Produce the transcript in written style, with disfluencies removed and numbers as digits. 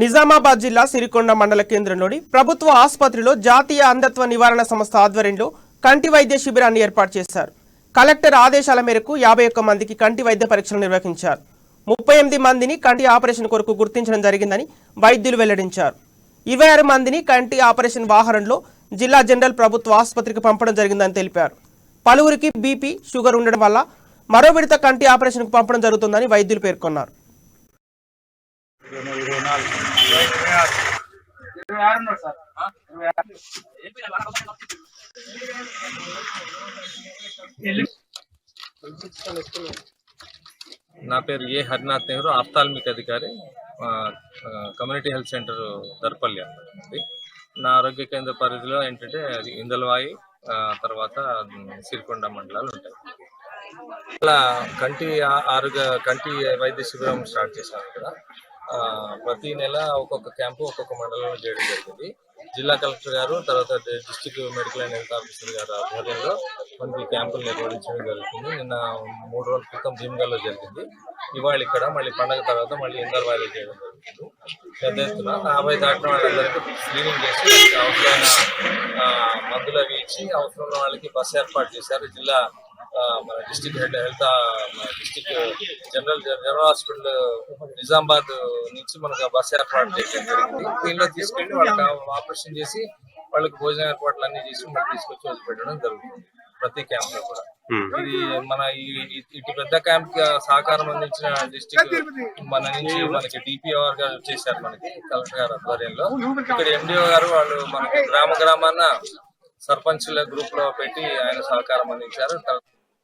నిజామాబాద్ జిల్లా సిరికొండ మండల కేంద్రంలోని ప్రభుత్వ ఆసుపత్రిలో జాతీయ అంధత్వ నివారణ సంస్థ ఆధ్వర్యంలో కంటి వైద్య శిబిరాన్ని ఏర్పాటు చేశారు. కలెక్టర్ ఆదేశాల మేరకు 51 మందికి కంటి వైద్య పరీక్షలు నిర్వహించారు. 38 మందిని కంటి ఆపరేషన్ కొరకు గుర్తించడం జరిగిందని వైద్యులు వెల్లడించారు. 26 మందిని కంటి ఆపరేషన్ వాహనంలో జిల్లా జనరల్ ప్రభుత్వ ఆసుపత్రికి పంపడం జరిగిందని తెలిపారు. పలువురికి బీపీ, షుగర్ ఉండడం వల్ల మరో విడత కంటి ఆపరేషన్కు పంపడం జరుగుతుందని వైద్యులు పేర్కొన్నారు. నా పేరు ఏ హరినాథ్ నెహ్రూ, ఆప్థాల్మిక్ అధికారి, కమ్యూనిటీ హెల్త్ సెంటర్ దర్పల్లి. నా ఆరోగ్య కేంద్ర పరిధిలో ఏంటంటే అది ఇందల్వాయి, తర్వాత సిరికొండ మండలాలు ఉంటాయి. అలా కంటి వైద్య శిబిరం స్టార్ట్ చేశాను ఇక్కడ. ప్రతి నెల ఒక్కొక్క క్యాంపు ఒక్కొక్క మండలంలో చేయడం జరిగింది. జిల్లా కలెక్టర్ గారు, తర్వాత district medical and health officer గారు ఆధ్వర్యంలో మనకి క్యాంపులు నిర్వహించడం జరుగుతుంది. నిన్న 3 రోజుల క్రితం భీమగల్లో జరిగింది. ఇవాళ ఇక్కడ మళ్ళీ పండగ తర్వాత మళ్ళీ ఇందర్వాయిలో చేయడం జరుగుతుంది. పెద్ద ఎత్తున 50 దాటిన వాళ్ళందరికీ స్క్రీనింగ్ చేసి అవసరమైన మందులు అవి ఇచ్చి అవసరం ఉన్న వాళ్ళకి బస్సు ఏర్పాటు చేశారు. జిల్లా మన district health district general hospital Nizamabad నుంచి మనకు బస్సు ఏర్పాటు చేయడం జరిగింది. దీనిలో తీసుకెళ్ళి వాళ్ళకి ఆపరేషన్ చేసి వాళ్ళకి భోజన ఏర్పాట్లు అన్ని చేసి మనకి తీసుకొచ్చి వదిలిపెట్టడం జరుగుతుంది ప్రతి క్యాంప్ లో కూడా. ఇది మన ఇటు పెద్ద క్యాంప్ కి సహకారం అందించిన డిస్ట్రిక్ట్ మన నుంచి మనకి డిపిఓఆర్ గారు వచ్చేసారు, మనకి కలెక్టర్ గారు ఆధ్వర్యంలో. ఇక్కడ ఎండిఓ గారు వాళ్ళు మనకి గ్రామాన్న సర్పంచ్ల గ్రూప్ లో పెట్టి ఆయన సహకారం అందించారు.